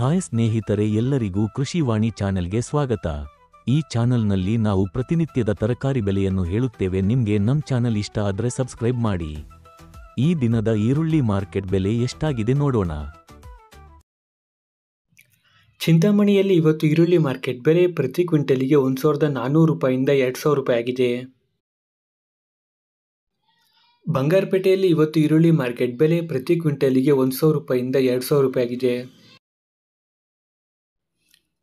Hi ಸ್ನೇಹಿತರೆ, ಎಲ್ಲರಿಗೂ ಕೃಷಿವಾಣಿ ಚಾನೆಲ್ಗೆ ಸ್ವಾಗತ. ಈ ಚಾನೆಲ್ನಲ್ಲಿ ನಾವು ಪ್ರತಿನಿತ್ಯದ ತರಕಾರಿ ಬೆಲೆಯನ್ನು ಹೇಳುತ್ತೇವೆ. ನಿಮ್ಗೆ ನಮ್ ಚಾನೆಲ್ ಇಷ್ಟ ಆದ್ರೆ ಸಬ್ಸ್ಕ್ರೈಬ್ ಮಾಡಿ. ಈ ದಿನದ ಈರುಳ್ಳಿ ಮಾರ್ಕೆಟ್ ಬೆಲೆ ಎಷ್ಟಾಗಿದೆ ನೋಡೋಣ. ಚಿಂತಾಮಣಿಯಲ್ಲಿ ಇವತ್ತು ಈರುಳ್ಳಿ ಮಾರ್ಕೆಟ್ ಬೆಲೆ ಪ್ರತಿ ಕ್ವಿಂಟಲಿಗೆ 1400 ರೂಪಾಯಿಂದ 2000 ರೂಪಾಯಿ ಆಗಿದೆ. ಬಂಗಾರಪೇಟೆಯಲ್ಲಿ ಇವತ್ತು ಈರುಳ್ಳಿ ಮಾರ್ಕೆಟ್ ಬೆಲೆ ಪ್ರತಿ ಕ್ವಿಂಟಲಿಗೆ 1000 ರೂಪಾಯಿಂದ 2000 ರೂಪಾಯಿ ಆಗಿದೆ.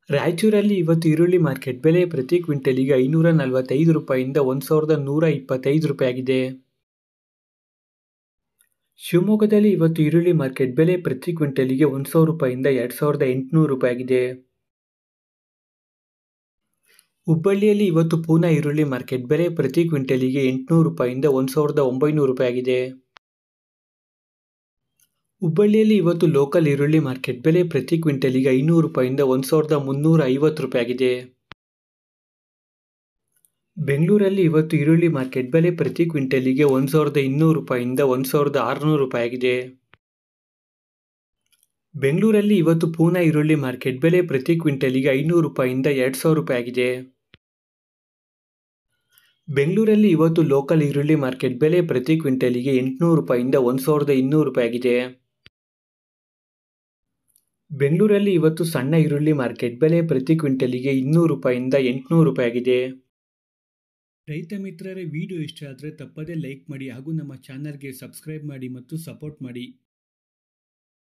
ರಾಯಚೂರಲ್ಲಿ ಇವತ್ತು ಈರುಳ್ಳಿ ಮಾರ್ಕೆಟ್ ಬೆಲೆ ಪ್ರತಿ ಕ್ವಿಂಟಲಿಗೆ 545 ರೂಪಾಯಿಂದ 1125 ರೂಪಾಯಿ ಆಗಿದೆ. ಶಿವಮೊಗ್ಗದಲ್ಲಿ ಇವತ್ತು ಈರುಳ್ಳಿ ಮಾರ್ಕೆಟ್ ಬೆಲೆ ಪ್ರತಿ ಕ್ವಿಂಟಲಿಗೆ 1000 ರೂಪಾಯಿಂದ 2800 ರೂಪಾಯಿ ಆಗಿದೆ. ಹುಬ್ಬಳ್ಳಿಯಲ್ಲಿ ಇವತ್ತು ಪೂನಾ ಈರುಳ್ಳಿ ಮಾರ್ಕೆಟ್ ಬೆಲೆ ಪ್ರತಿ ಕ್ವಿಂಟಲಿಗೆ 800 ರೂಪಾಯಿಂದ 1900 ರೂಪಾಯಿ ಆಗಿದೆ. ಹುಬ್ಬಳ್ಳಿಯಲ್ಲಿ ಇವತ್ತು ಲೋಕಲ್ ಈರುಳ್ಳಿ ಮಾರ್ಕೆಟ್ ಬೆಲೆ ಪ್ರತಿ ಕ್ವಿಂಟಲಿಗೆ 500 ರೂಪಾಯಿಂದ 1350 ರೂಪಾಯಿ ಆಗಿದೆ. ಬೆಂಗಳೂರಲ್ಲಿ ಇವತ್ತು ಈರುಳ್ಳಿ ಮಾರ್ಕೆಟ್ ಬೆಲೆ ಪ್ರತಿ ಕ್ವಿಂಟಲಿಗೆ 1200 ರೂಪಾಯಿಂದ 1600 ರೂಪಾಯಿ ಆಗಿದೆ. ಬೆಂಗಳೂರಲ್ಲಿ ಇವತ್ತು ಪೂನಾ ಈರುಳ್ಳಿ ಮಾರ್ಕೆಟ್ ಬೆಲೆ ಪ್ರತಿ ಕ್ವಿಂಟಲಿಗೆ 500 ರೂಪಾಯಿಂದ 2000 ರೂಪಾಯಿ ಆಗಿದೆ. ಬೆಂಗಳೂರಲ್ಲಿ ಇವತ್ತು ಲೋಕಲ್ ಈರುಳ್ಳಿ ಮಾರ್ಕೆಟ್ ಬೆಲೆ ಪ್ರತಿ ಕ್ವಿಂಟಲಿಗೆ 800 ರೂಪಾಯಿಂದ 1200 ರೂಪಾಯಿ ಆಗಿದೆ. ಬೆಂಗಳೂರಲ್ಲಿ ಇವತ್ತು ಸಣ್ಣ ಈರುಳ್ಳಿ ಮಾರ್ಕೆಟ್ ಬೆಲೆ ಪ್ರತಿ ಕ್ವಿಂಟಲಿಗೆ 200 ರೂಪಾಯಿಂದ 800 ರೂಪಾಯಿ ಆಗಿದೆ. ರೈತ ಮಿತ್ರರೇ, ವಿಡಿಯೋ ಇಷ್ಟ ಆದರೆ ತಪ್ಪದೇ ಲೈಕ್ ಮಾಡಿ ಹಾಗೂ ನಮ್ಮ ಚಾನಲ್ಗೆ ಸಬ್ಸ್ಕ್ರೈಬ್ ಮಾಡಿ ಮತ್ತು ಸಪೋರ್ಟ್ ಮಾಡಿ.